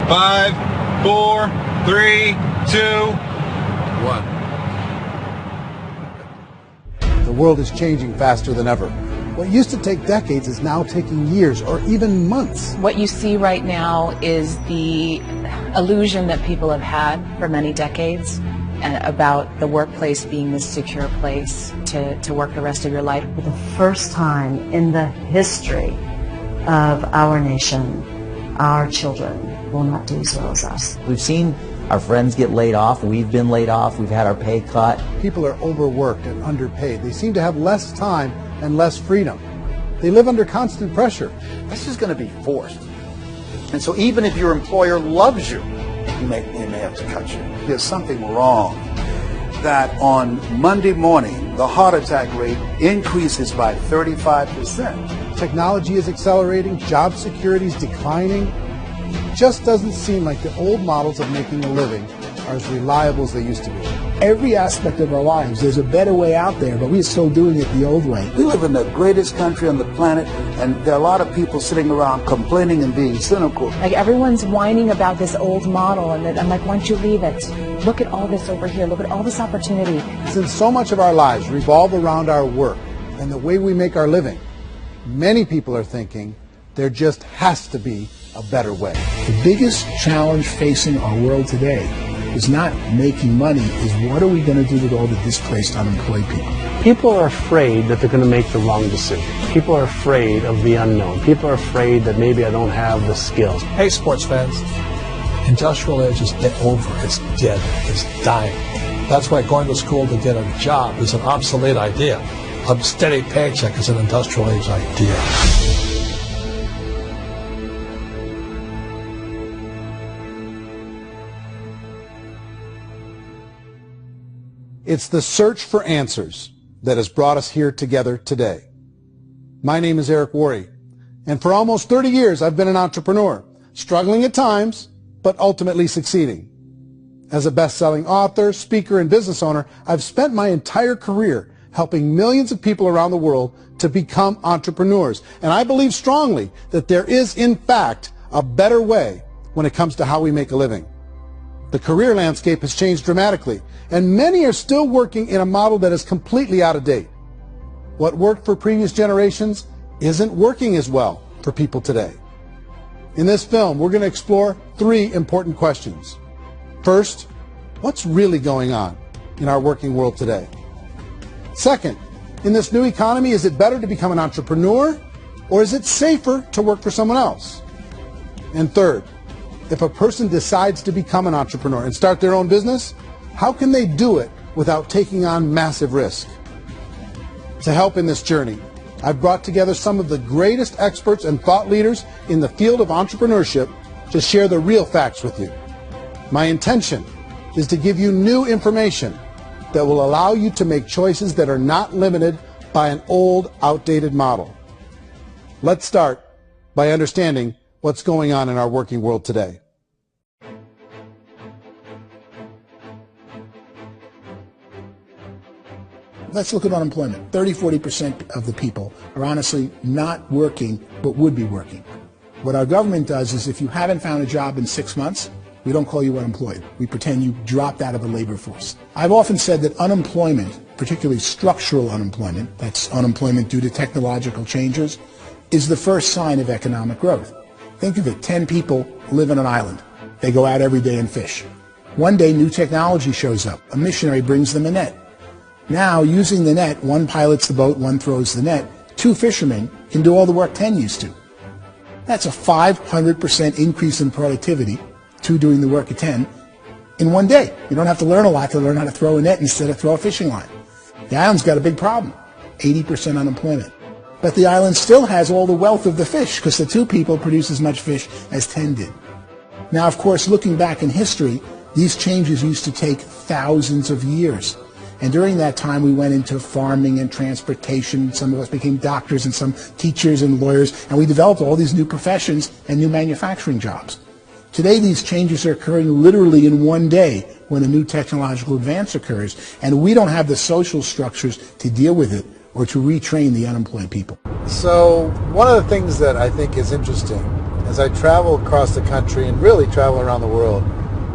5, 4, 3, 2, 1. The world is changing faster than ever. What used to take decades is now taking years or even months. What you see right now is the illusion that people have had for many decades and about the workplace being this secure place to work the rest of your life. For the first time in the history of our nation, our children will not do as well as us. We've seen our friends get laid off. We've been laid off. We've had our pay cut. People are overworked and underpaid. They seem to have less time and less freedom. They live under constant pressure. This is going to be forced. And so even if your employer loves you, he may have to cut you. There's something wrong that on Monday morning, the heart attack rate increases by 35%. Technology is accelerating, job security is declining. It just doesn't seem like the old models of making a living are as reliable as they used to be. Every aspect of our lives, there's a better way out there, but we're still doing it the old way. We live in the greatest country on the planet, and there are a lot of people sitting around complaining and being cynical. Like everyone's whining about this old model, and I'm like, why don't you leave it? Look at all this over here. Look at all this opportunity. Since so much of our lives revolve around our work and the way we make our living, many people are thinking there just has to be a better way. The biggest challenge facing our world today is not making money, is what are we going to do with all the displaced, unemployed people? People are afraid that they're going to make the wrong decision. People are afraid of the unknown. People are afraid that maybe I don't have the skills. Hey, sports fans, industrial age is over. It's dead. It's dying. That's why going to school to get a job is an obsolete idea. A steady paycheck is an industrial age idea. It's the search for answers that has brought us here together today. My name is Eric Worre, and for almost 30 years I've been an entrepreneur, struggling at times, but ultimately succeeding. As a best-selling author, speaker, and business owner, I've spent my entire career helping millions of people around the world to become entrepreneurs. And I believe strongly that there is, in fact, a better way when it comes to how we make a living. The career landscape has changed dramatically, and many are still working in a model that is completely out of date. What worked for previous generations isn't working as well for people today. In this film, we're going to explore 3 important questions. First, what's really going on in our working world today? Second, in this new economy, is it better to become an entrepreneur, or is it safer to work for someone else? And third, if a person decides to become an entrepreneur and start their own business, how can they do it without taking on massive risk? To help in this journey, I've brought together some of the greatest experts and thought leaders in the field of entrepreneurship to share the real facts with you. My intention is to give you new information that will allow you to make choices that are not limited by an old, outdated model. Let's start by understanding what's going on in our working world today. Let's look at unemployment. 30-40% of the people are honestly not working, but would be working. What our government does is if you haven't found a job in 6 months, we don't call you unemployed. We pretend you dropped out of the labor force. I've often said that unemployment, particularly structural unemployment, that's unemployment due to technological changes, is the first sign of economic growth. Think of it, 10 people live on an island. They go out every day and fish. One day, new technology shows up. A missionary brings them a net. Now, using the net, one pilots the boat, one throws the net. 2 fishermen can do all the work 10 used to. That's a 500% increase in productivity, 2 doing the work of 10, in one day. You don't have to learn a lot to learn how to throw a net instead of throw a fishing line. The island's got a big problem, 80% unemployment. But the island still has all the wealth of the fish because the 2 people produce as much fish as 10 did. Now, of course, looking back in history, these changes used to take thousands of years. And during that time, we went into farming and transportation. Some of us became doctors and some teachers and lawyers. And we developed all these new professions and new manufacturing jobs. Today, these changes are occurring literally in one day when a new technological advance occurs. And we don't have the social structures to deal with it or to retrain the unemployed people. So one of the things that I think is interesting as I travel across the country and really travel around the world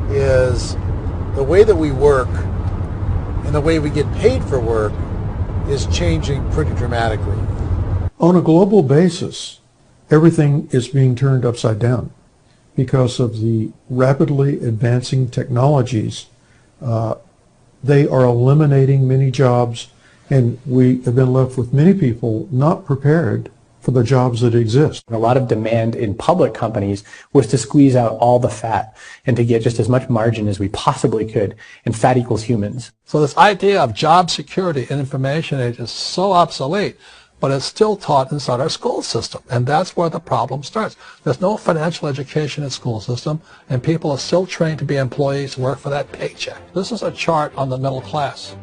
is the way that we work and the way we get paid for work is changing pretty dramatically. On a global basis, everything is being turned upside down because of the rapidly advancing technologies. They are eliminating many jobs, and we have been left with many people not prepared for the jobs that exist. A lot of demand in public companies was to squeeze out all the fat and to get just as much margin as we possibly could, and fat equals humans. So this idea of job security in information age is so obsolete, but it's still taught inside our school system, and that's where the problem starts. There's no financial education in school system, and people are still trained to be employees, work for that paycheck. This is a chart on the middle class.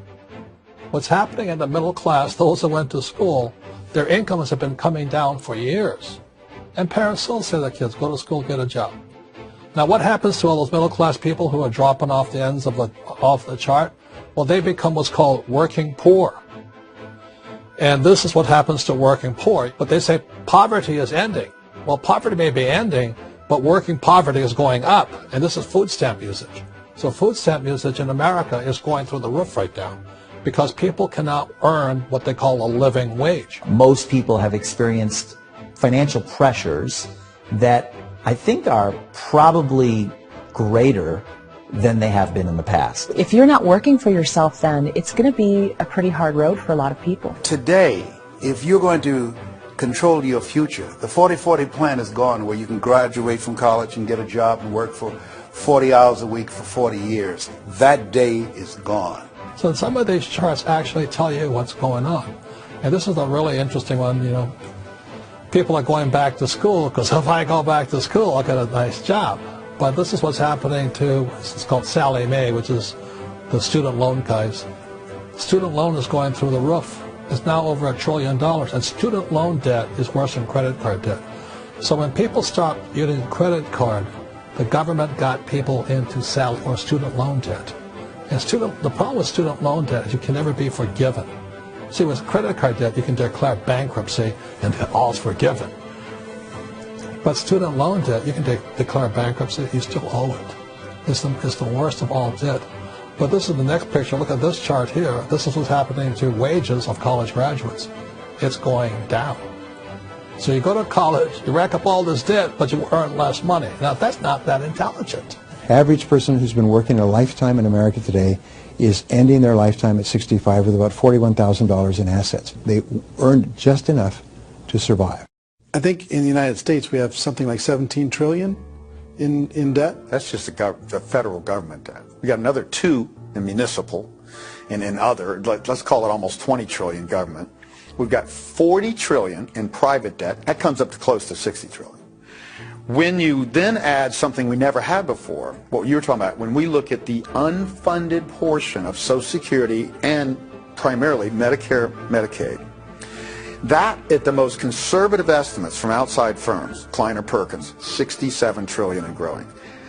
What's happening in the middle class, those that went to school, their incomes have been coming down for years. And parents still say to their kids, go to school, get a job. Now what happens to all those middle class people who are dropping off the ends of the chart? Well, they become what's called working poor. And this is what happens to working poor. But they say poverty is ending. Well, poverty may be ending, but working poverty is going up. And this is food stamp usage. So food stamp usage in America is going through the roof right now, because people cannot earn what they call a living wage. Most people have experienced financial pressures that I think are probably greater than they have been in the past. If you're not working for yourself, then it's going to be a pretty hard road for a lot of people. Today, if you're going to control your future, the 40-40 plan is gone, where you can graduate from college and get a job and work for 40 hours a week for 40 years. That day is gone. So some of these charts actually tell you what's going on. And this is a really interesting one, you know. People are going back to school because if I go back to school, I'll get a nice job. But this is what's happening to, it's called Sallie Mae, which is the student loan guys. Student loan is going through the roof. It's now over $1 trillion. And student loan debt is worse than credit card debt. So when people stopped using credit card, the government got people into student loan debt. And the problem with student loan debt is you can never be forgiven. See, with credit card debt, you can declare bankruptcy and all's forgiven. But student loan debt, you can declare bankruptcy, you still owe it. It's the worst of all debt. But this is the next picture. Look at this chart here. This is what's happening to wages of college graduates. It's going down. So you go to college, you rack up all this debt, but you earn less money. Now, that's not that intelligent. Average person who's been working a lifetime in America today is ending their lifetime at 65 with about $41,000 in assets. They earned just enough to survive. I think in the United States we have something like 17 trillion in debt. That's just the federal government debt. We got another 2 in municipal and in other, let's call it almost 20 trillion government. We've got 40 trillion in private debt. That comes up to close to 60 trillion. When you then add something we never had before, what you were talking about, when we look at the unfunded portion of Social Security and primarily Medicare, Medicaid, that at the most conservative estimates from outside firms, Kleiner Perkins, 67 trillion and growing.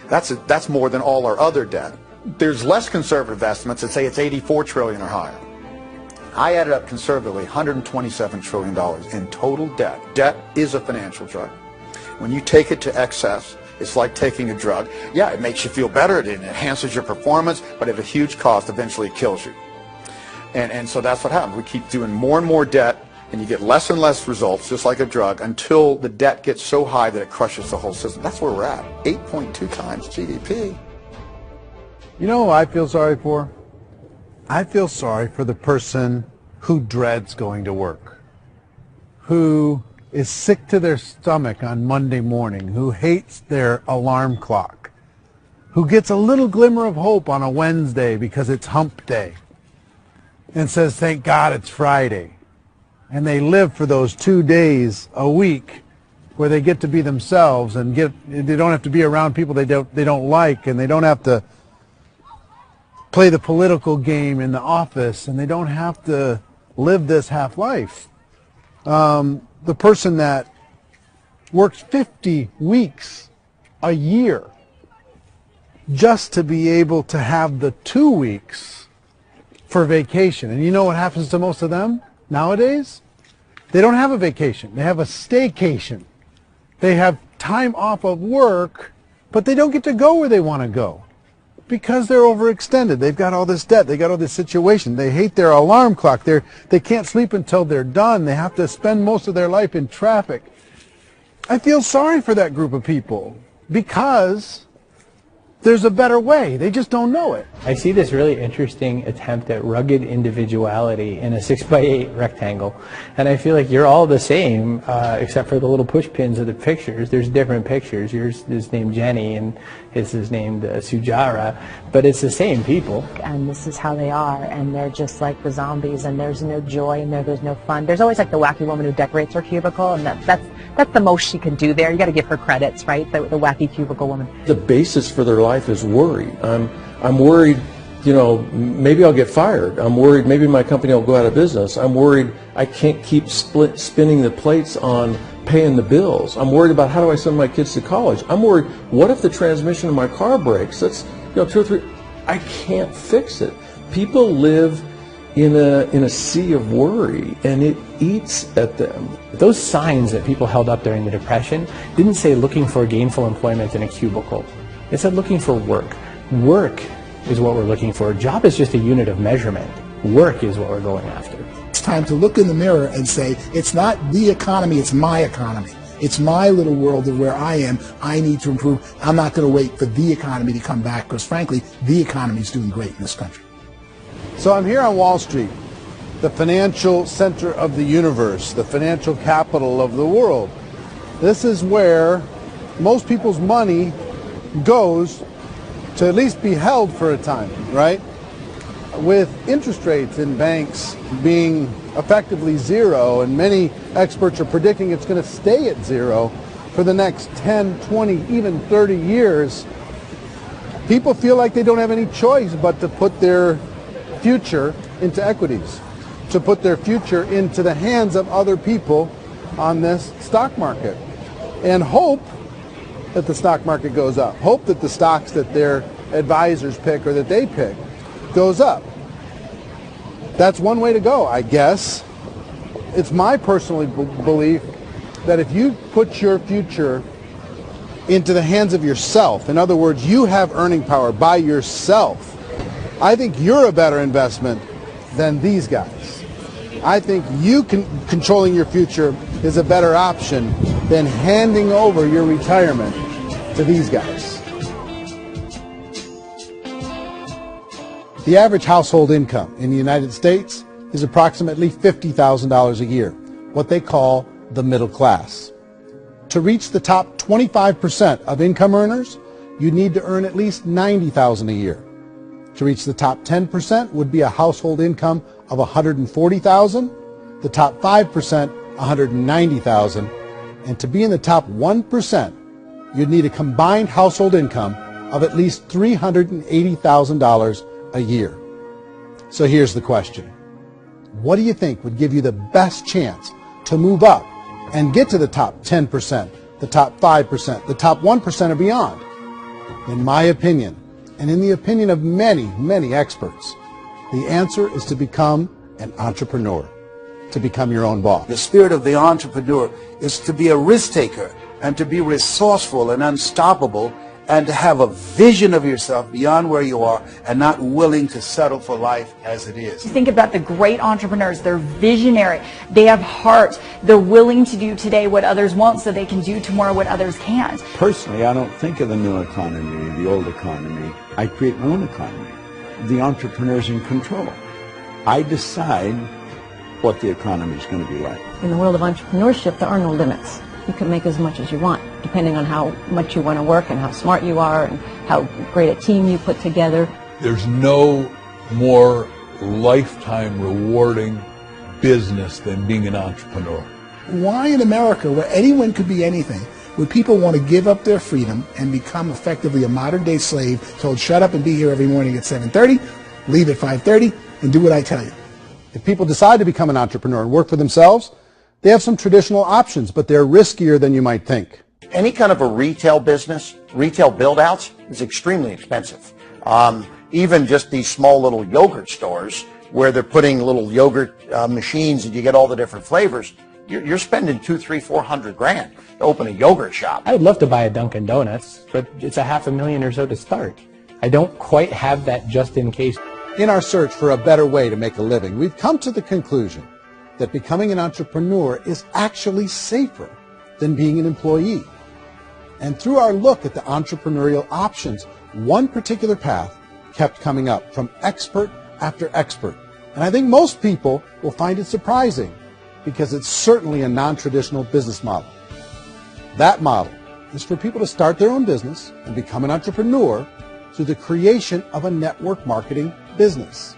That's more than all our other debt. There's less conservative estimates that say it's 84 trillion or higher. I added up conservatively $127 trillion in total debt. Debt is a financial drug. When you take it to excess, it's like taking a drug. Yeah, it makes you feel better, it enhances your performance, but at a huge cost, eventually it kills you. And so that's what happens. We keep doing more and more debt, and you get less and less results, just like a drug, until the debt gets so high that it crushes the whole system. That's where we're at, 8.2 times GDP. You know who I feel sorry for? I feel sorry for the person who dreads going to work, who is sick to their stomach on Monday morning, who hates their alarm clock, who gets a little glimmer of hope on a Wednesday because it's hump day and says, thank God it's Friday. And they live for those 2 days a week where they get to be themselves and they don't have to be around people they don't like, and they don't have to play the political game in the office, and they don't have to live this half life. The person that works 50 weeks a year just to be able to have the 2 weeks for vacation. And you know what happens to most of them nowadays? They don't have a vacation. They have a staycation. They have time off of work, but they don't get to go where they want to go because they're overextended. They've got all this debt. They got all this situation. They hate their alarm clock. They can't sleep until they're done. They have to spend most of their life in traffic. I feel sorry for that group of people because there's a better way. They just don't know it. I see this really interesting attempt at rugged individuality in a 6x8 rectangle, and I feel like you're all the same, except for the little push pins of the pictures. There's different pictures. Yours is named Jenny, and his is named Sujara, but it's the same people. And this is how they are, and they're just like the zombies, and there's no joy in there, there's no fun. There's always like the wacky woman who decorates her cubicle, and that's the most she can do there. You got to give her credits, right? The wacky cubicle woman. The basis for their life is worry. I'm worried, you know, maybe I'll get fired. I'm worried maybe my company will go out of business. I'm worried I can't keep spinning the plates on paying the bills. I'm worried about how do I send my kids to college. I'm worried, what if the transmission in my car breaks? That's, you know, 2 or 3, I can't fix it. People live in a sea of worry, and it eats at them. Those signs that people held up during the Depression didn't say looking for gainful employment in a cubicle. It said looking for work. Work is what we're looking for. Job is just a unit of measurement. Work is what we're going after. It's time to look in the mirror and say, it's not the economy, it's my economy. It's my little world of where I am. I need to improve. I'm not going to wait for the economy to come back because, frankly, the economy is doing great in this country. So I'm here on Wall Street, the financial center of the universe, the financial capital of the world. This is where most people's money goes to at least be held for a time, right? With interest rates in banks being effectively zero, and many experts are predicting it's going to stay at zero for the next 10, 20, even 30 years, people feel like they don't have any choice but to put their future into equities, to put their future into the hands of other people on this stock market, and hope that the stock market goes up, hope that the stocks that their advisors pick or that they pick goes up. That's one way to go, I guess. It's my personal belief that if you put your future into the hands of yourself, in other words, you have earning power by yourself, I think you're a better investment than these guys. I think you controlling your future is a better option than handing over your retirement to these guys. The average household income in the United States is approximately $50,000 a year, what they call the middle class. To reach the top 25% of income earners, you need to earn at least $90,000 a year. To reach the top 10% would be a household income of $140,000, the top 5%, $190,000, and to be in the top 1%, you'd need a combined household income of at least $380,000 a year. So here's the question. What do you think would give you the best chance to move up and get to the top 10%, the top 5%, the top 1% or beyond? In my opinion, and in the opinion of many, many experts, the answer is to become an entrepreneur, to become your own boss. The spirit of the entrepreneur is to be a risk taker and to be resourceful and unstoppable and to have a vision of yourself beyond where you are and not willing to settle for life as it is. Think about the great entrepreneurs. They're visionary. They have heart. They're willing to do today what others won't so they can do tomorrow what others can't. Personally, I don't think of the new economy, the old economy. I create my own economy. The entrepreneur's in control. I decide what the economy is going to be like. In the world of entrepreneurship, there are no limits. You can make as much as you want, depending on how much you want to work and how smart you are and how great a team you put together. There's no more lifetime rewarding business than being an entrepreneur. Why in America, where anyone could be anything, would people want to give up their freedom and become effectively a modern-day slave, told shut up and be here every morning at 7:30, leave at 5:30, and do what I tell you? If people decide to become an entrepreneur and work for themselves, they have some traditional options, but they're riskier than you might think. Any kind of a retail business, retail build-outs, is extremely expensive. Even just these small little yogurt stores where they're putting little yogurt machines and you get all the different flavors, you're spending $200,000, $300,000, $400,000 to open a yogurt shop. I would love to buy a Dunkin' Donuts, but it's $500,000 or so to start. I don't quite have that just in case. In our search for a better way to make a living, we've come to the conclusion that becoming an entrepreneur is actually safer than being an employee. And through our look at the entrepreneurial options, one particular path kept coming up from expert after expert. And I think most people will find it surprising because it's certainly a non-traditional business model. That model is for people to start their own business and become an entrepreneur through the creation of a network marketing business.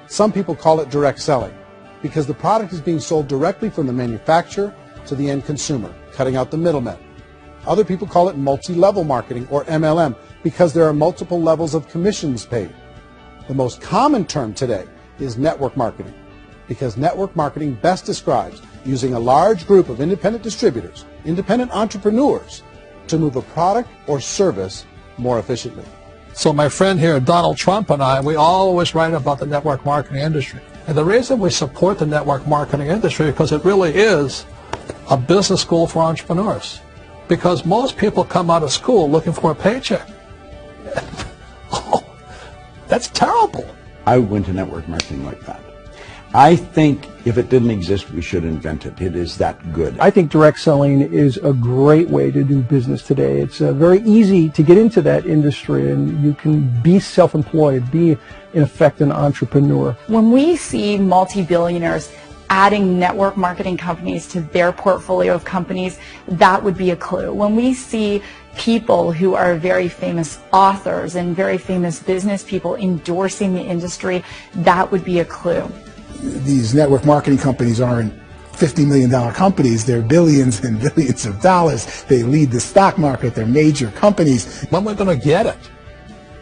Some people call it direct selling because the product is being sold directly from the manufacturer to the end consumer, cutting out the middlemen. Other people call it multi-level marketing, or MLM, because there are multiple levels of commissions paid. The most common term today is network marketing, because network marketing best describes using a large group of independent distributors, independent entrepreneurs, to move a product or service more efficiently. So my friend here, Donald Trump, and I, we always write about the network marketing industry. And the reason we support the network marketing industry is because it really is a business school for entrepreneurs. Because most people come out of school looking for a paycheck. Oh, that's terrible. I went to network marketing like that. I think if it didn't exist, we should invent it. It is that good. I think direct selling is a great way to do business today. It's very easy to get into that industry, and you can be self-employed, be, in effect, an entrepreneur. When we see multi-billionaires adding network marketing companies to their portfolio of companies, that would be a clue. When we see people who are very famous authors and very famous business people endorsing the industry, that would be a clue. These network marketing companies aren't $50 million companies. They're billions and billions of dollars. They lead the stock market. They're major companies. When we're going to get it?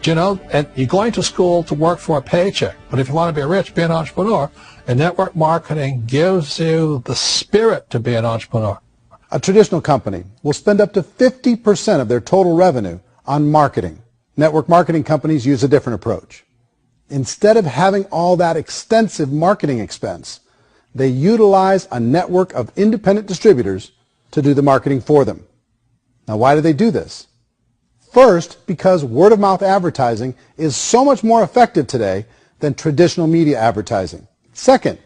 You know, and you're going to school to work for a paycheck. But if you want to be rich, be an entrepreneur. And network marketing gives you the spirit to be an entrepreneur. A traditional company will spend up to 50% of their total revenue on marketing. Network marketing companies use a different approach. Instead of having all that extensive marketing expense, they utilize a network of independent distributors to do the marketing for them. Now, why do they do this? First, because word-of-mouth advertising is so much more effective today than traditional media advertising. Second,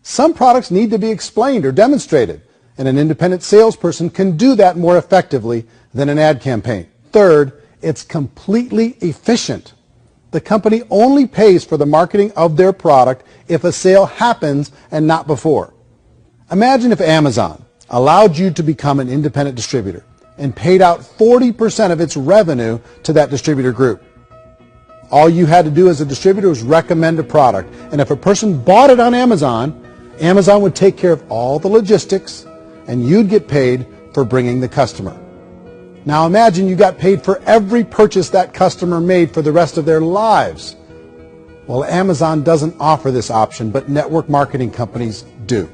some products need to be explained or demonstrated, and an independent salesperson can do that more effectively than an ad campaign. Third, it's completely efficient. The company only pays for the marketing of their product if a sale happens and not before. Imagine if Amazon allowed you to become an independent distributor and paid out 40% of its revenue to that distributor group. All you had to do as a distributor was recommend a product, and if a person bought it on Amazon, Amazon would take care of all the logistics, and you'd get paid for bringing the customer. Now imagine you got paid for every purchase that customer made for the rest of their lives. Well, Amazon doesn't offer this option, but network marketing companies do.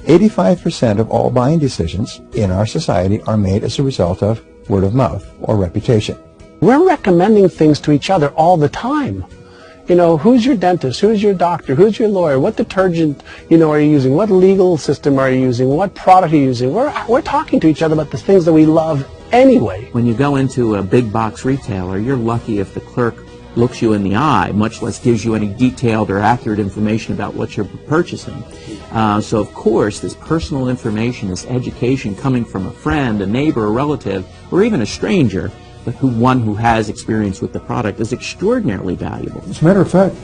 85% of all buying decisions in our society are made as a result of word of mouth or reputation. We're recommending things to each other all the time. You know, who's your dentist? Who's your doctor? Who's your lawyer? What detergent, are you using? What legal system are you using? What product are you using? We're talking to each other about the things that we love anyway. When you go into a big box retailer, you're lucky if the clerk looks you in the eye, much less gives you any detailed or accurate information about what you're purchasing. So of course, this personal information, this education coming from a friend, a neighbor, a relative, or even a stranger, but one who has experience with the product is extraordinarily valuable. As a matter of fact,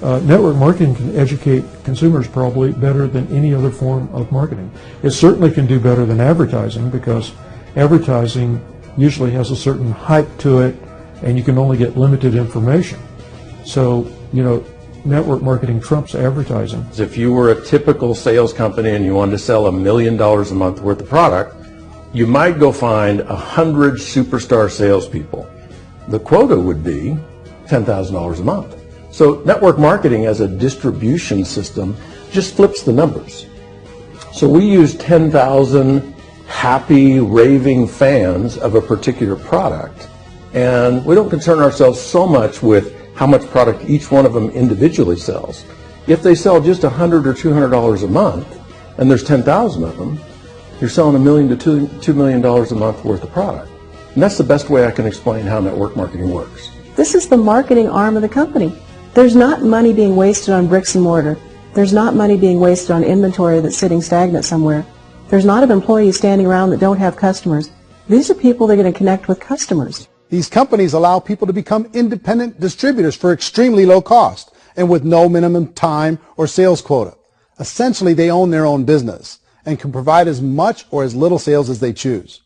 network marketing can educate consumers probably better than any other form of marketing. It certainly can do better than advertising, because advertising usually has a certain hype to it, and you can only get limited information. So, network marketing trumps advertising. If you were a typical sales company and you wanted to sell $1 million a month worth of product, you might go find 100 superstar salespeople. The quota would be $10,000 a month. So network marketing as a distribution system just flips the numbers. So we use 10,000 happy, raving fans of a particular product, and we don't concern ourselves so much with how much product each one of them individually sells. If they sell just $100 or $200 a month, and there's 10,000 of them, you're selling $1 million to $2 million a month worth of product. And that's the best way I can explain how network marketing works. This is the marketing arm of the company. There's not money being wasted on bricks and mortar. There's not money being wasted on inventory that's sitting stagnant somewhere. There's not of employees standing around that don't have customers. These are people that are going to connect with customers. These companies allow people to become independent distributors for extremely low cost and with no minimum time or sales quota. Essentially, they own their own business and can provide as much or as little sales as they choose.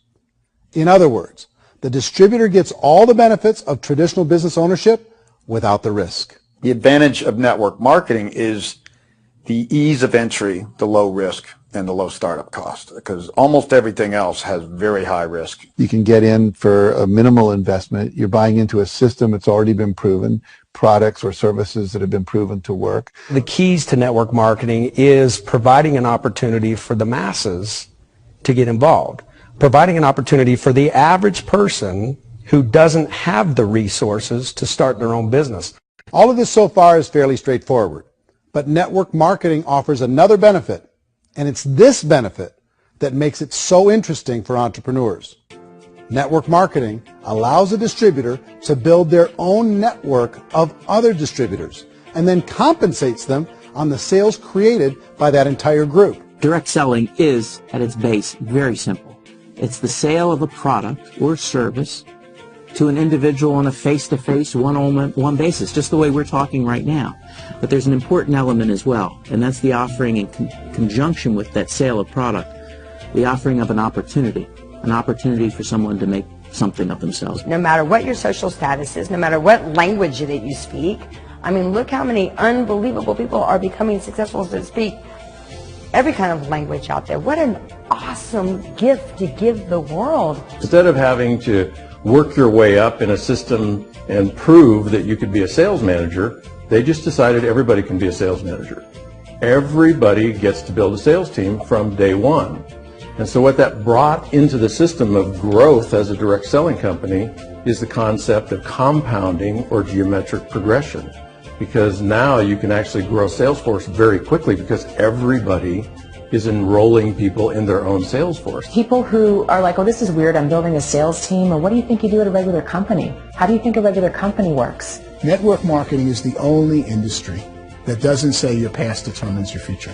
In other words, the distributor gets all the benefits of traditional business ownership without the risk. The advantage of network marketing is the ease of entry, the low risk, and the low startup cost, because almost everything else has very high risk. You can get in for a minimal investment. You're buying into a system that's already been proven, products or services that have been proven to work. The keys to network marketing is providing an opportunity for the masses to get involved, providing an opportunity for the average person who doesn't have the resources to start their own business. All of this so far is fairly straightforward, but network marketing offers another benefit, and it's this benefit that makes it so interesting for entrepreneurs. Network marketing allows a distributor to build their own network of other distributors and then compensates them on the sales created by that entire group. Direct selling is, at its base, very simple. It's the sale of a product or service to an individual on a face-to-face, one-on-one basis, just the way we're talking right now. But there's an important element as well, and that's the offering in conjunction with that sale of product, the offering of an opportunity for someone to make something of themselves. No matter what your social status is, no matter what language that you speak, I mean, look how many unbelievable people are becoming successful to speak every kind of language out there. What an awesome gift to give the world. Instead of having to work your way up in a system and prove that you could be a sales manager, they just decided everybody can be a sales manager. Everybody gets to build a sales team from day one. And so what that brought into the system of growth as a direct selling company is the concept of compounding or geometric progression. Because now you can actually grow sales force very quickly because everybody is enrolling people in their own sales force. People who are like, oh, this is weird, I'm building a sales team, or what do you think you do at a regular company? How do you think a regular company works? Network marketing is the only industry that doesn't say your past determines your future.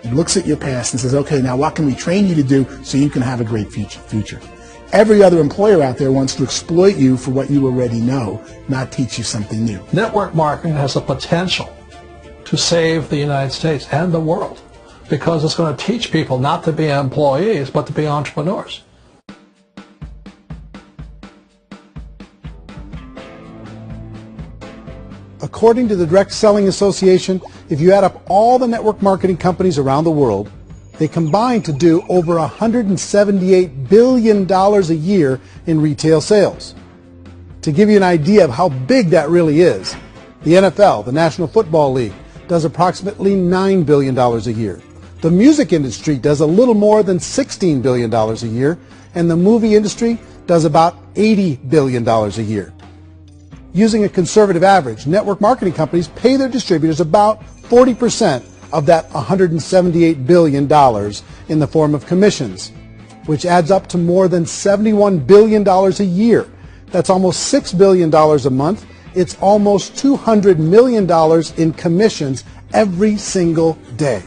It looks at your past and says, okay, now what can we train you to do so you can have a great future? Every other employer out there wants to exploit you for what you already know, not teach you something new. Network marketing has the potential to save the United States and the world because it's going to teach people not to be employees but to be entrepreneurs. According to the Direct Selling Association, if you add up all the network marketing companies around the world, they combine to do over $178 billion a year in retail sales. To give you an idea of how big that really is, the NFL, the National Football League, does approximately $9 billion a year. The music industry does a little more than $16 billion a year, and the movie industry does about $80 billion a year. Using a conservative average, network marketing companies pay their distributors about 40% of that $178 billion in the form of commissions, which adds up to more than $71 billion a year. That's almost $6 billion a month. It's almost $200 million in commissions every single day.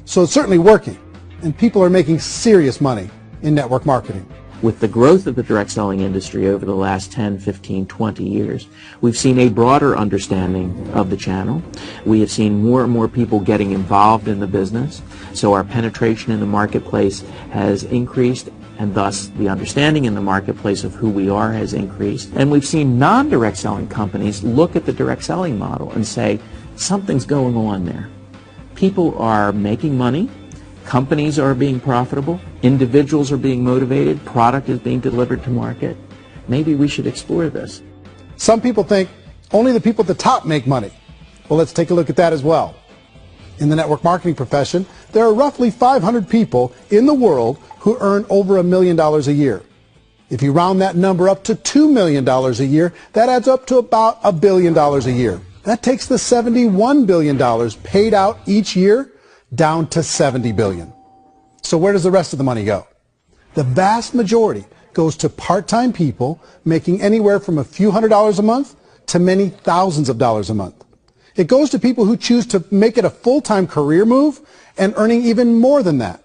So it's certainly working, and people are making serious money in network marketing. With the growth of the direct selling industry over the last 10, 15, 20 years, we've seen a broader understanding of the channel. We have seen more and more people getting involved in the business, so our penetration in the marketplace has increased, and thus the understanding in the marketplace of who we are has increased. And we've seen non-direct selling companies look at the direct selling model and say, something's going on there. People are making money. Companies are being profitable, individuals are being motivated, product is being delivered to market. Maybe we should explore this. Some people think only the people at the top make money. Well, let's take a look at that as well. In the network marketing profession, there are roughly 500 people in the world who earn over $1 million a year. If you round that number up to $2 million a year, that adds up to about $1 billion a year. That takes the $71 billion paid out each year down to $70 billion. So where does the rest of the money go? The vast majority goes to part-time people making anywhere from a few $100s a month to many thousands of dollars a month. It goes to people who choose to make it a full-time career move and earning even more than that.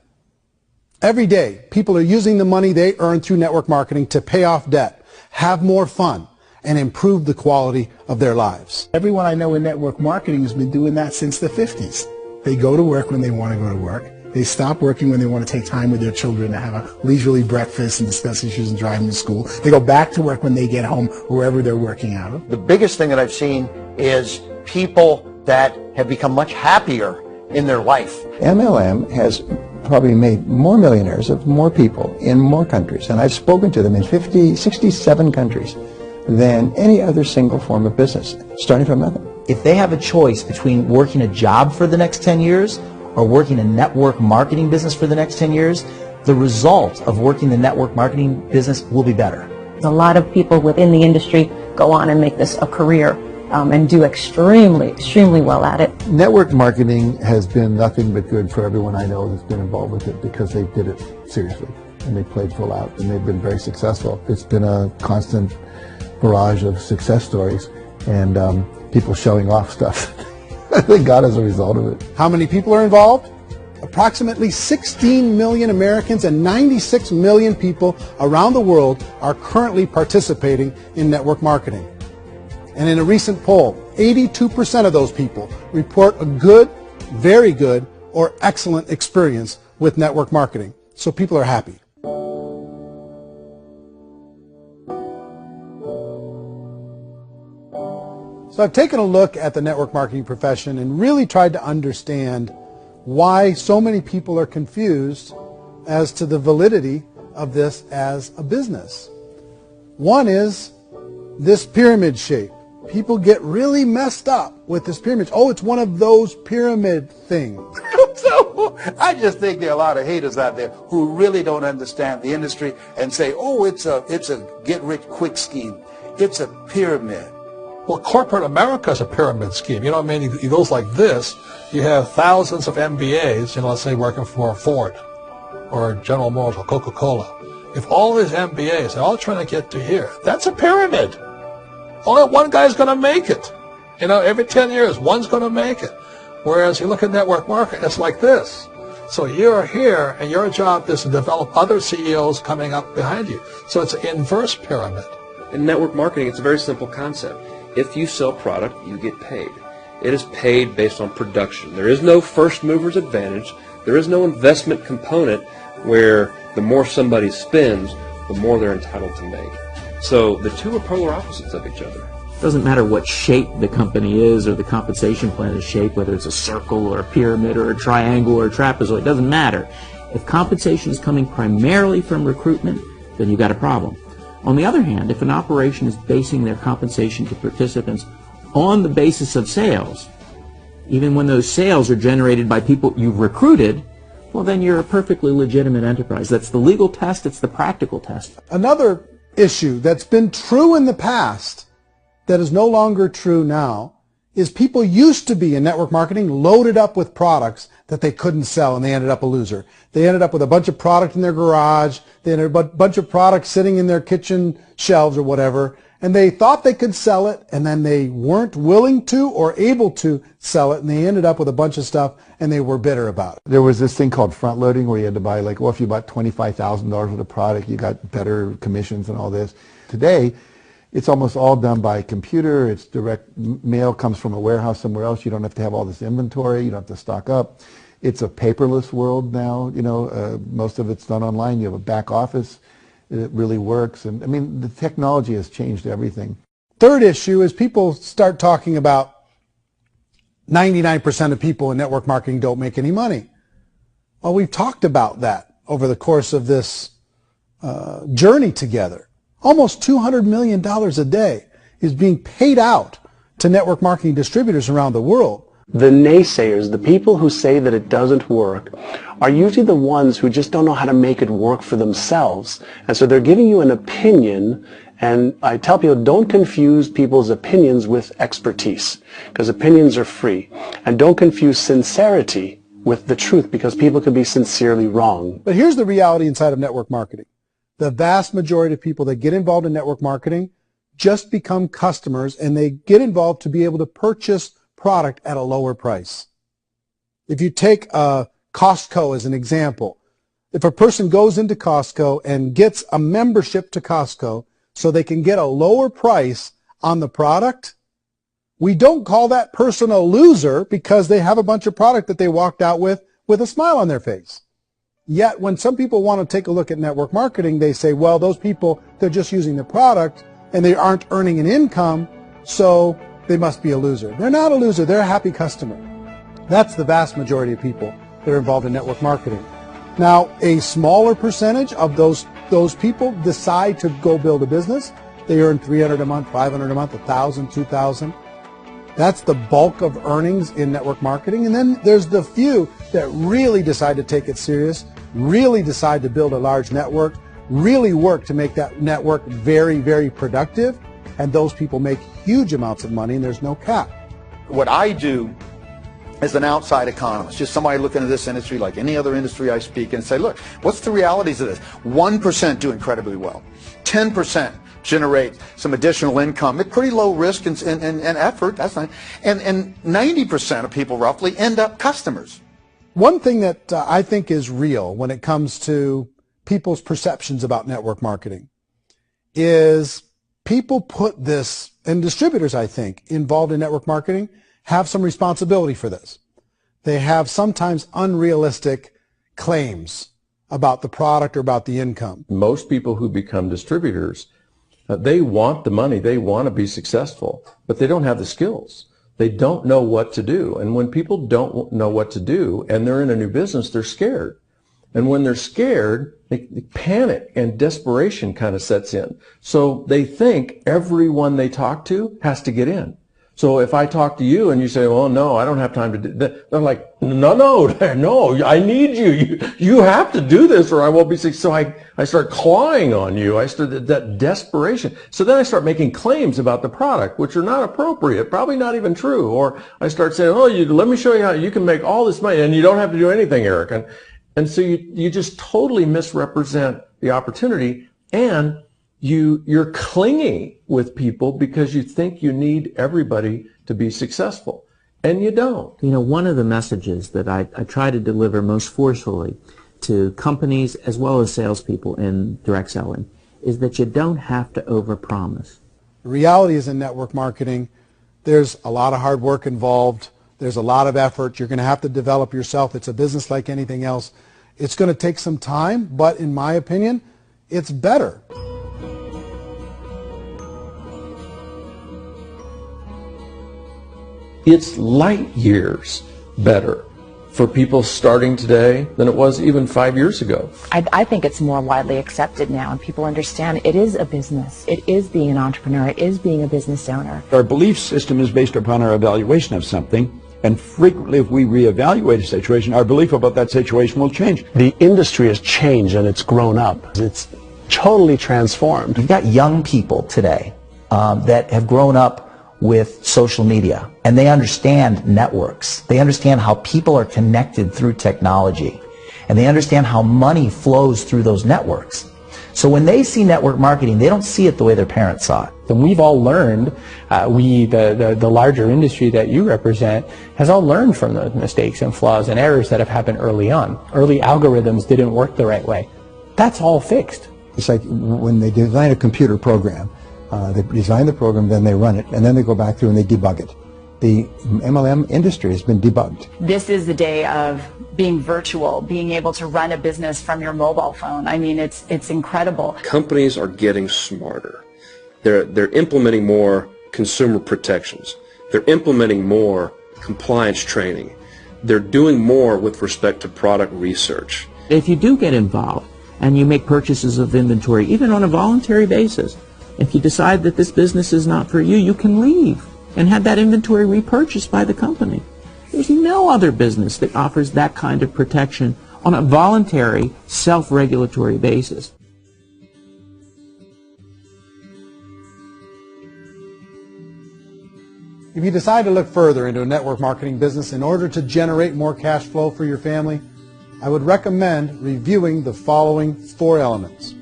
Every day, people are using the money they earn through network marketing to pay off debt, have more fun, and improve the quality of their lives. Everyone I know in network marketing has been doing that since the 50s. They go to work when they want to go to work. They stop working when they want to take time with their children to have a leisurely breakfast and discuss issues and drive them to school. They go back to work when they get home, wherever they're working out of. The biggest thing that I've seen is people that have become much happier in their life. MLM has probably made more millionaires of more people in more countries, and I've spoken to them in 67 countries, than any other single form of business, starting from nothing. If they have a choice between working a job for the next 10 years or working a network marketing business for the next 10 years, the result of working the network marketing business will be better. A lot of people within the industry go on and make this a career and do extremely well at it. Network marketing has been nothing but good for everyone I know that's been involved with it because they did it seriously and they played full out and they've been very successful. It's been a constant barrage of success stories and people showing off stuff they got as a result of it. How many people are involved? Approximately 16 million Americans and 96 million people around the world are currently participating in network marketing. And in a recent poll, 82% of those people report a good, very good, or excellent experience with network marketing. So people are happy. So I've taken a look at the network marketing profession and really tried to understand why so many people are confused as to the validity of this as a business. One is this pyramid shape. People get really messed up with this pyramid. Oh, it's one of those pyramid things. So I just think there are a lot of haters out there who really don't understand the industry and say, oh, it's a get-rich-quick scheme. It's a pyramid. Well, corporate America is a pyramid scheme. You know what I mean? It goes like this. You have thousands of MBAs, let's say working for Ford or General Motors or Coca-Cola. If all these MBAs are all trying to get to here, that's a pyramid. Only one guy's going to make it. Every 10 years, one's going to make it. Whereas you look at network marketing, it's like this. So you're here, and your job is to develop other CEOs coming up behind you. So it's an inverse pyramid. In network marketing, it's a very simple concept. If you sell product, you get paid. It is paid based on production. There is no first mover's advantage. There is no investment component where the more somebody spends, the more they're entitled to make. So the two are polar opposites of each other. It doesn't matter what shape the company is or the compensation plan is shaped, whether it's a circle or a pyramid or a triangle or a trapezoid, it doesn't matter. If compensation is coming primarily from recruitment, then you've got a problem. On the other hand, if an operation is basing their compensation to participants on the basis of sales, even when those sales are generated by people you've recruited, well, then you're a perfectly legitimate enterprise. That's the legal test. It's the practical test. Another issue that's been true in the past that is no longer true now is people used to be in network marketing loaded up with products that they couldn't sell, and they ended up a loser. They ended up with a bunch of product in their garage, they ended up with a bunch of products sitting in their kitchen shelves or whatever, and they thought they could sell it, and then they weren't willing to or able to sell it, and they ended up with a bunch of stuff, and they were bitter about it. There was this thing called front loading where you had to buy, if you bought $25,000 worth of product, you got better commissions and all this. Today, it's almost all done by computer. It's direct mail, comes from a warehouse somewhere else. You don't have to have all this inventory. You don't have to stock up. It's a paperless world now. Most of it's done online. You have a back office. It really works. And I mean, the technology has changed everything. Third issue is people start talking about 99% of people in network marketing don't make any money. Well, we've talked about that over the course of this journey together. Almost $200 million a day is being paid out to network marketing distributors around the world. The naysayers, the people who say that it doesn't work, are usually the ones who just don't know how to make it work for themselves. And so they're giving you an opinion, and I tell people, don't confuse people's opinions with expertise, because opinions are free. And don't confuse sincerity with the truth, because people could be sincerely wrong. But here's the reality inside of network marketing. The vast majority of people that get involved in network marketing just become customers, and they get involved to be able to purchase product at a lower price. If you take Costco as an example, if a person goes into Costco and gets a membership to Costco so they can get a lower price on the product, we don't call that person a loser because they have a bunch of product that they walked out with a smile on their face. Yet when some people want to take a look at network marketing, they say, well, those people, they're just using the product and they aren't earning an income, so they must be a loser. They're not a loser, they're a happy customer. That's the vast majority of people that are involved in network marketing. Now, a smaller percentage of those people decide to go build a business. They earn $300 a month, $500 a month, $1,000, $2,000. That's the bulk of earnings in network marketing. And then there's the few that really decide to take it serious, really decide to build a large network, really work to make that network very, very productive. And those people make huge amounts of money, and there's no cap. What I do as an outside economist, just somebody looking at this industry like any other industry I speak in, and say, look, what's the realities of this? 1% do incredibly well. 10% generate some additional income at pretty low risk and effort. That's not, and 90% of people roughly end up customers. One thing that I think is real when it comes to people's perceptions about network marketing is people put this, and distributors, I think, involved in network marketing have some responsibility for this. They have sometimes unrealistic claims about the product or about the income. Most people who become distributors, they want the money, they want to be successful, but they don't have the skills. They don't know what to do. And when people don't know what to do and they're in a new business, they're scared. And when they're scared, they panic and desperation kind of sets in. So they think everyone they talk to has to get in. So if I talk to you and you say, well, no, I don't have time to do that, they're like, no, I need you. You have to do this or I won't be successful. So I start clawing on you. I start that desperation. So then I start making claims about the product, which are not appropriate, probably not even true. Or I start saying, oh, let me show you how you can make all this money and you don't have to do anything, Eric. And so you just totally misrepresent the opportunity, and you're clinging with people because you think you need everybody to be successful, and you don't. You know, one of the messages that I try to deliver most forcefully to companies as well as salespeople in direct selling is that you don't have to overpromise. The reality is in network marketing, there's a lot of hard work involved. There's a lot of effort. You're going to have to develop yourself. It's a business like anything else. It's going to take some time, but in my opinion, it's better. It's light years better for people starting today than it was even 5 years ago. I think it's more widely accepted now, and people understand it is a business. It is being an entrepreneur. It is being a business owner. Our belief system is based upon our evaluation of something, and frequently if we reevaluate a situation, our belief about that situation will change. The industry has changed and it's grown up. It's totally transformed. You've got young people today that have grown up with social media, and they understand networks. They understand how people are connected through technology, and they understand how money flows through those networks. So when they see network marketing, they don't see it the way their parents saw it. And we've all learned, the larger industry that you represent, has all learned from those mistakes and flaws and errors that have happened early on. Early algorithms didn't work the right way. That's all fixed. It's like when they design a computer program, they design the program, then they run it, and then they go back through and they debug it. The MLM industry has been debugged. This is the day of being virtual, being able to run a business from your mobile phone. I mean, it's incredible. Companies are getting smarter. They're implementing more consumer protections. They're implementing more compliance training. They're doing more with respect to product research. If you do get involved and you make purchases of inventory, even on a voluntary basis, if you decide that this business is not for you, you can leave and have that inventory repurchased by the company. There's no other business that offers that kind of protection on a voluntary, self-regulatory basis. If you decide to look further into a network marketing business in order to generate more cash flow for your family, I would recommend reviewing the following 4 elements.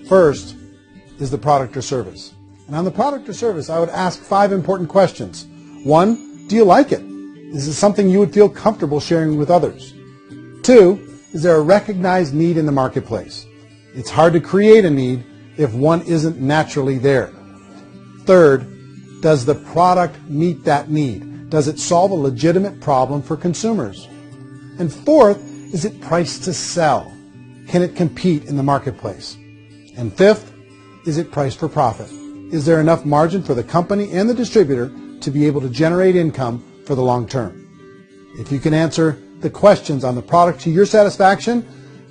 First is the product or service. And on the product or service, I would ask 5 important questions. 1, do you like it? Is it something you would feel comfortable sharing with others? 2, is there a recognized need in the marketplace? It's hard to create a need if one isn't naturally there. Third, does the product meet that need? Does it solve a legitimate problem for consumers? And fourth, is it priced to sell? Can it compete in the marketplace? And fifth, is it priced for profit? Is there enough margin for the company and the distributor to be able to generate income for the long term? If you can answer the questions on the product to your satisfaction,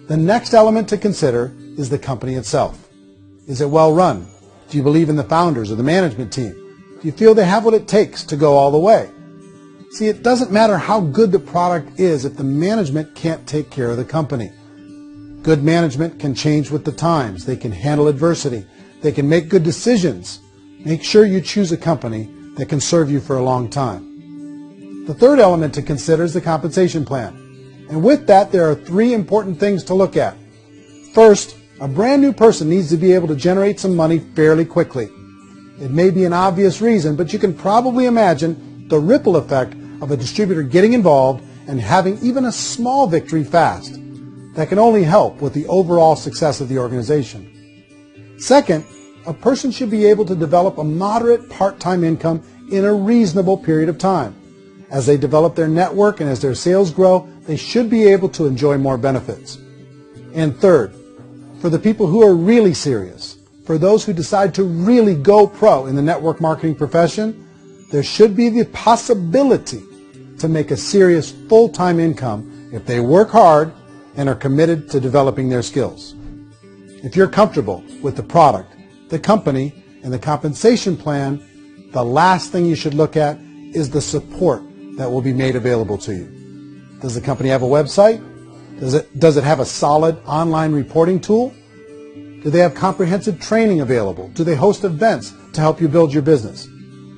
the next element to consider is the company itself. Is it well run? Do you believe in the founders or the management team? Do you feel they have what it takes to go all the way? See, it doesn't matter how good the product is if the management can't take care of the company. Good management can change with the times. They can handle adversity. They can make good decisions. Make sure you choose a company that can serve you for a long time. The third element to consider is the compensation plan. And with that, there are 3 important things to look at. First, a brand new person needs to be able to generate some money fairly quickly. It may be an obvious reason, but you can probably imagine the ripple effect of a distributor getting involved and having even a small victory fast. That can only help with the overall success of the organization. Second, a person should be able to develop a moderate part-time income in a reasonable period of time. As they develop their network and as their sales grow, they should be able to enjoy more benefits. And third, for the people who are really serious, for those who decide to really go pro in the network marketing profession, there should be the possibility to make a serious full-time income if they work hard and are committed to developing their skills. If you're comfortable with the product, the company, and the compensation plan, the last thing you should look at is the support that will be made available to you. Does the company have a website? Does it have a solid online reporting tool? Do they have comprehensive training available? Do they host events to help you build your business?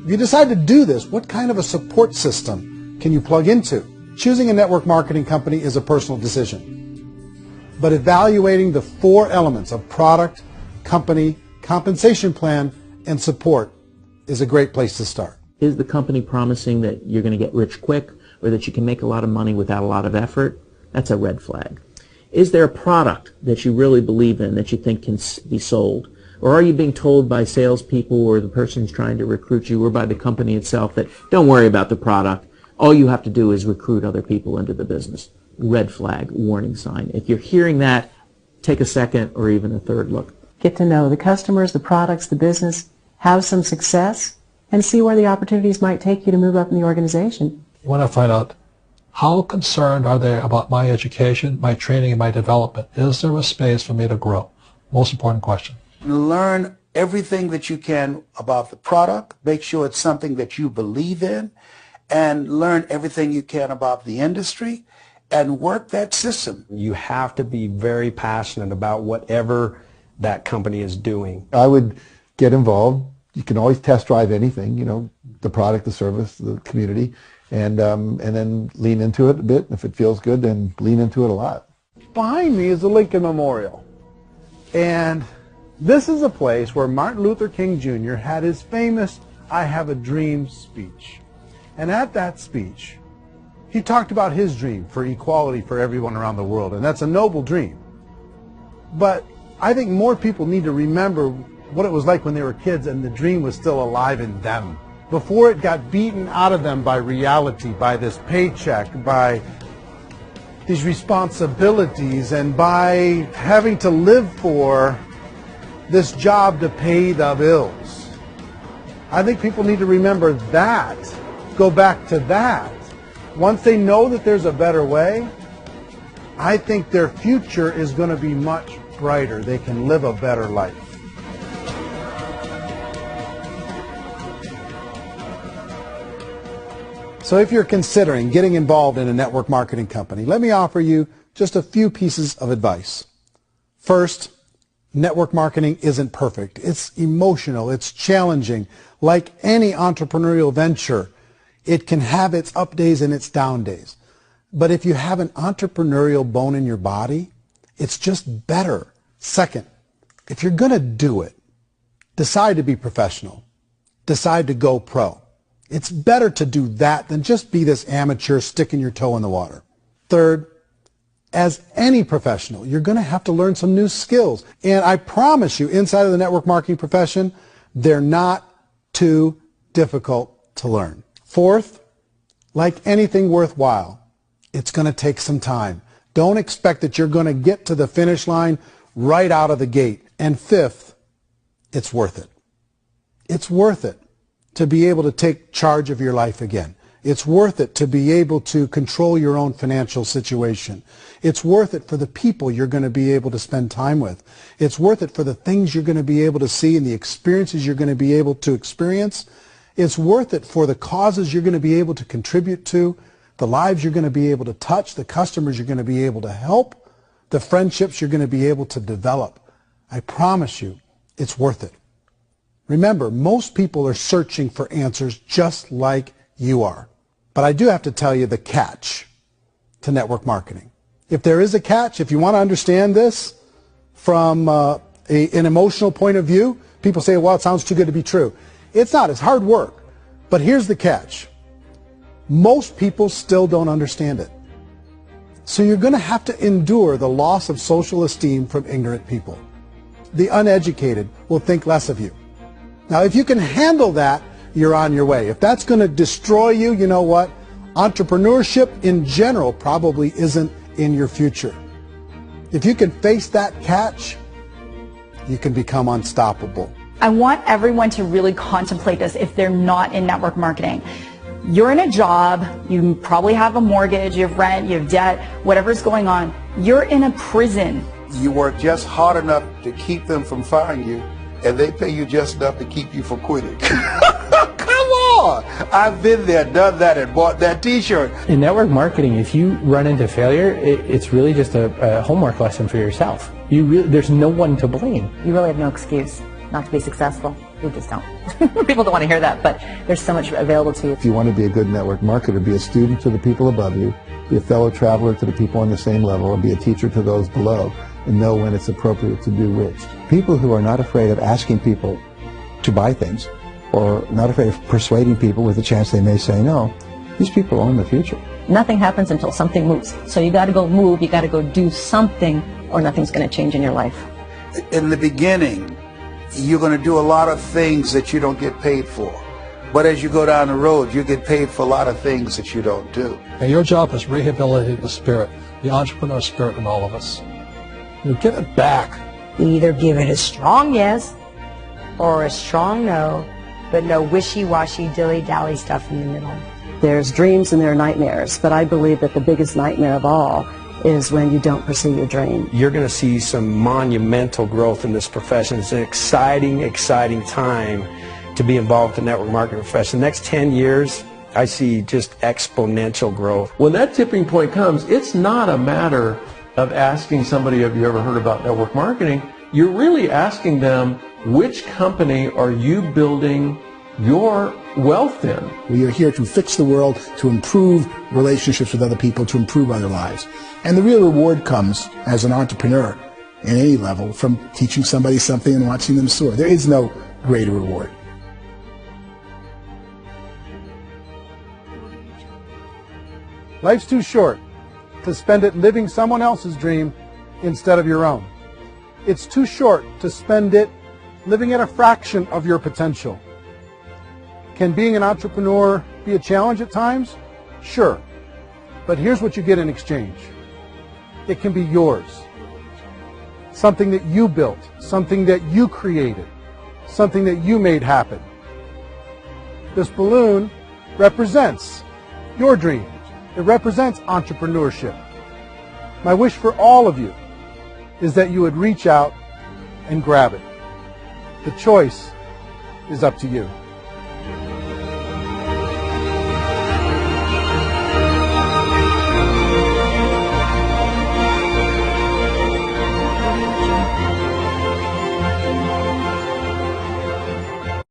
If you decide to do this, what kind of a support system can you plug into? Choosing a network marketing company is a personal decision. But evaluating the 4 elements of product, company, compensation plan, and support is a great place to start. Is the company promising that you're going to get rich quick or that you can make a lot of money without a lot of effort? That's a red flag. Is there a product that you really believe in that you think can be sold? Or are you being told by salespeople or the person who's trying to recruit you or by the company itself that don't worry about the product, all you have to do is recruit other people into the business? Red flag, warning sign. If you're hearing that, take a second or even a third look. Get to know the customers, the products, the business, have some success, and see where the opportunities might take you to move up in the organization. You want to find out how concerned are they about my education, my training, and my development? Is there a space for me to grow? Most important question. Learn everything that you can about the product. Make sure it's something that you believe in, and learn everything you can about the industry and work that system. You have to be very passionate about whatever that company is doing. I would get involved. You can always test drive anything, you know, the product, the service, the community, and then lean into it a bit. If it feels good, then lean into it a lot. Behind me is the Lincoln Memorial. And this is a place where Martin Luther King Jr. had his famous "I Have a Dream" speech. And at that speech, he talked about his dream for equality for everyone around the world, and that's a noble dream. But I think more people need to remember what it was like when they were kids and the dream was still alive in them, before it got beaten out of them by reality, by this paycheck, by these responsibilities, and by having to live for this job to pay the bills. I think people need to remember that, go back to that. Once they know that there's a better way, I think their future is going to be much brighter. They can live a better life. So if you're considering getting involved in a network marketing company, let me offer you just a few pieces of advice. First, network marketing isn't perfect. It's emotional. It's challenging. Like any entrepreneurial venture, It can have its up days and its down days. But if you have an entrepreneurial bone in your body, it's just better. Second, if you're going to do it, decide to be professional. Decide to go pro. It's better to do that than just be this amateur sticking your toe in the water. Third, as any professional, you're going to have to learn some new skills. And I promise you, inside of the network marketing profession, they're not too difficult to learn. Fourth, like anything worthwhile, it's going to take some time. Don't expect that you're going to get to the finish line right out of the gate. And fifth, it's worth it. It's worth it to be able to take charge of your life again. It's worth it to be able to control your own financial situation. It's worth it for the people you're going to be able to spend time with. It's worth it for the things you're going to be able to see and the experiences you're going to be able to experience. It's worth it for the causes you're going to be able to contribute to, the lives you're going to be able to touch, the customers you're going to be able to help, the friendships you're going to be able to develop. I promise you, it's worth it. Remember, most people are searching for answers just like you are. But I do have to tell you the catch to network marketing. If there is a catch, if you want to understand this from an emotional point of view, people say, well, it sounds too good to be true. It's not. It's hard work. But here's the catch. Most people still don't understand it. So you're going to have to endure the loss of social esteem from ignorant people. The uneducated will think less of you. Now, if you can handle that, you're on your way. If that's going to destroy you, you know what? Entrepreneurship in general probably isn't in your future. If you can face that catch, you can become unstoppable. I want everyone to really contemplate this if they're not in network marketing. You're in a job, you probably have a mortgage, you have rent, you have debt, whatever's going on. You're in a prison. You work just hard enough to keep them from firing you, and they pay you just enough to keep you from quitting. Come on! I've been there, done that, and bought that t-shirt. In network marketing, if you run into failure, it's really just a homework lesson for yourself. There's no one to blame. You really have no excuse not to be successful. You just don't. People don't want to hear that, but there's so much available to you. If you want to be a good network marketer, be a student to the people above you, be a fellow traveler to the people on the same level, and be a teacher to those below, and know when it's appropriate to do which. People who are not afraid of asking people to buy things, or not afraid of persuading people with a chance they may say no, these people own the future. Nothing happens until something moves. So you got to go move, you got to go do something, or nothing's going to change in your life. In the beginning, you're going to do a lot of things that you don't get paid for. But as you go down the road, you get paid for a lot of things that you don't do. And your job is rehabilitate the spirit, the entrepreneur spirit in all of us. You get it back. You either give it a strong yes or a strong no, but no wishy-washy, dilly-dally stuff in the middle. There's dreams and there are nightmares, but I believe that the biggest nightmare of all is when you don't pursue your dream. You're going to see some monumental growth in this profession. It's an exciting, exciting time to be involved in the network marketing profession. The next 10 years, I see just exponential growth. When that tipping point comes, it's not a matter of asking somebody, have you ever heard about network marketing? You're really asking them, which company are you building your wealth in? We are here to fix the world, to improve relationships with other people, to improve other lives. And the real reward comes as an entrepreneur at any level from teaching somebody something and watching them soar. There is no greater reward. Life's too short to spend it living someone else's dream instead of your own. It's too short to spend it living at a fraction of your potential. Can being an entrepreneur be a challenge at times? Sure. But here's what you get in exchange. It can be yours. Something that you built, something that you created, something that you made happen. This balloon represents your dream. It represents entrepreneurship. My wish for all of you is that you would reach out and grab it. The choice is up to you.